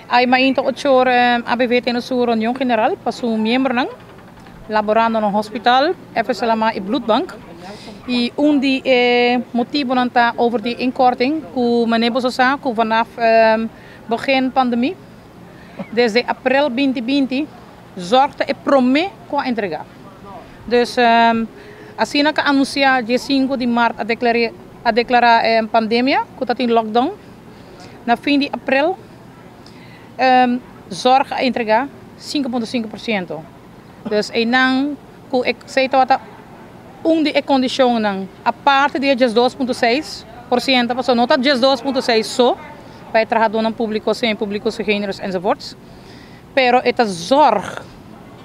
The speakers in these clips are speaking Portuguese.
Ay mainto ochor ABV tem sua reunião general para su membro nang laborando no hospital, even selama e bloedbank. E die motivo não tá over die inkorting que manebo sa que vanaf begin pandemie desde april 2020 zorgde e promete com entregar. Dus assim que anunciar dia 5 de março a declarar pandemia, que está em lockdown, na fim de abril zorg a entregar 5,5%. Dus não que sei dat de condição não a parte de 2,6%, passou nota 2,6% só para trabalhador público, sem público, gêneros enzovoorts. Pero esta zorg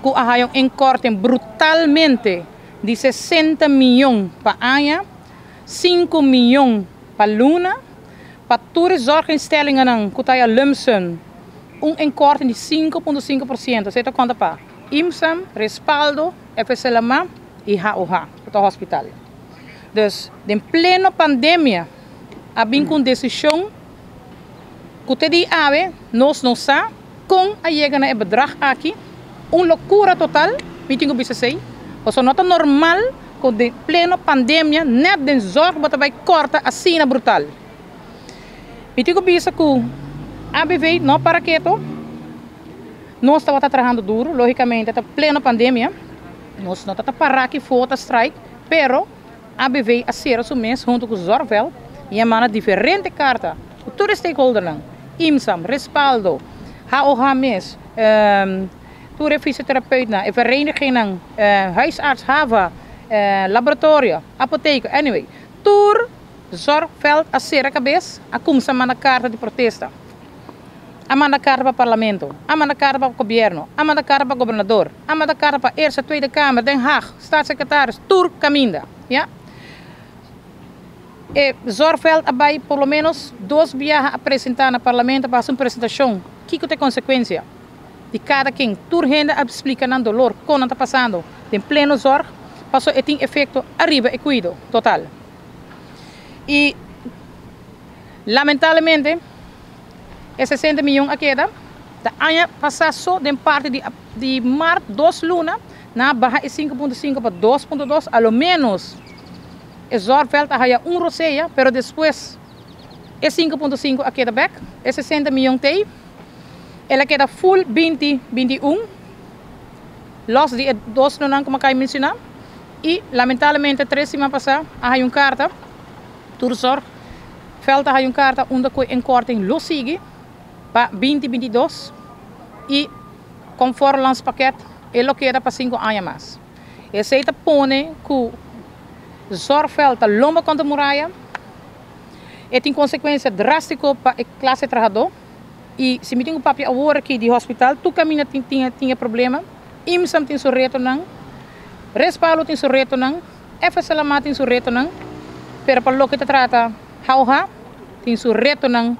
que há inkorting brutalmente de 60 milhões para ano, 5 milhões para luna, para todas as zorginstellingen que está lump sum, inkorting de 5,5%. Você está conta para IMSAM, respaldo, FSLMA e HOH, para o hospital. Dus, em plena pandemia, há bem com decisão que te di ave, nós não sa, com a chegada na bedrag aqui, loucura total, me tenho que dizer, porque não é normal que de plena pandemia, net den zorg que vai corta assim na brutal. Me tenho que dizer que ABV não para quieto, nós estamos trabalhando duro, logicamente, é plena pandemia, nós não estamos para aqui fora strike, pero ABV a ser o mês junto com o Zorgvel e a mana diferente carta, todos os stakeholders, IMSAM, respaldo, HOH mes, toere fysiotherapeuten, verenigingen, huisarts, HAVA, laboratorio, apotheker, anyway, toer Zorgveld a ser a cabeça, a como se manda carta de protesta. A manda carta para o parlamento, a manda carta para o governo, a manda carta para o governador, a manda carta para a Eerste, Tweede Kamer, Den Haag, staatssecretaris, toer caminda, ja? Zorgveld vai pelo menos 2 viagens apresentar no parlamento para uma apresentação. Que é a consequência de cada quem? Tour renda explica não dolor, como está passando. Tem pleno zorg, passou e tem efeito arriba e cuido total. E lamentavelmente, esse 60 milhões a queda, da ano passado só de parte de março 2 luna, na barra 5,5 para 2,2, ao menos. O Zorgveld há roceia, pero depois é 5,5 a queda back, é 60 milhões tem, ela queda full 2021, los de 2 não como eu mencionar, e lamentavelmente 3 semanas passadas há carta, tur Zorgveld há carta onde que inkorting lo sigue para 2022 e conforme o pakket, ele queda para 5 anos mais. Esse aí põe que Zorgveld a lomba contra a muralha e tem consequência drástica para a classe trabalhador e se me tem um papel agora aqui de hospital, tu caminha tinha problema, IMSAM tem seu reto não, respaldo tem seu reto não, FSLMA tem seu reto não, pero para lo que te trata, HOH tem seu reto não,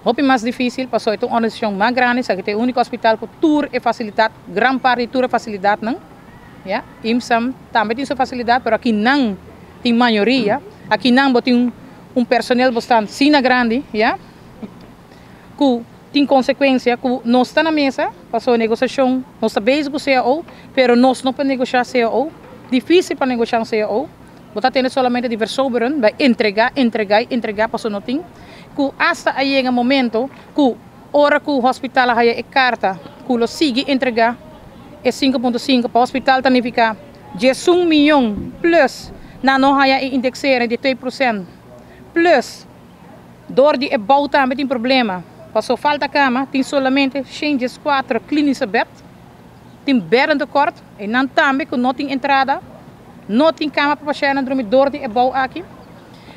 hopi mais difícil, passou é uma organização mais grande, sabe que é o único hospital que tour é facilidade, grande parte de tour é facilidade não. Ja, IMSAM também tem sua facilidade, mas aqui não tem maioria. Aqui não tem personel bastante sina grande, ja, que tem consequência que nós está na mesa, passou a negociação, nós está bem com o CEO, mas nós não podemos negociar CEO, difícil para negociar o CEO, você tem somente de versoberen, vai entregar, passou não tem, que hasta aí chega momento que hora que o hospital há a carta, que lo sigue entregar é 5,5 para o hospital significa 1 milhão plus na não indexeren de 2% plus door die bouw também tem problema passou falta cama tem somente 4 clínicas bed tem bed tekort e não também que não tem entrada não tem cama para paciënten dormir door die bouw aqui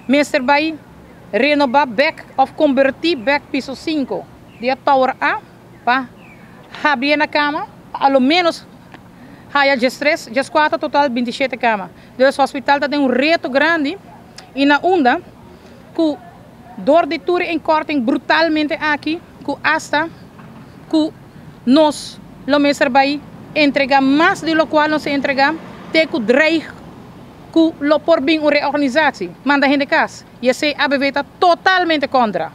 meester bij renovar back of convertir back piso 5 de tower A para abrir na cama ao menos há just 3, just 4, total 27 camas. Dus o hospital tem reto grande e na onda que door de tour inkorting brutalmente aqui que hasta que nós lo meser vai entregar mais de lo qual nós entregar te que dreig que lo por bem uma reorganização manda gente casa e esse ABV está totalmente contra.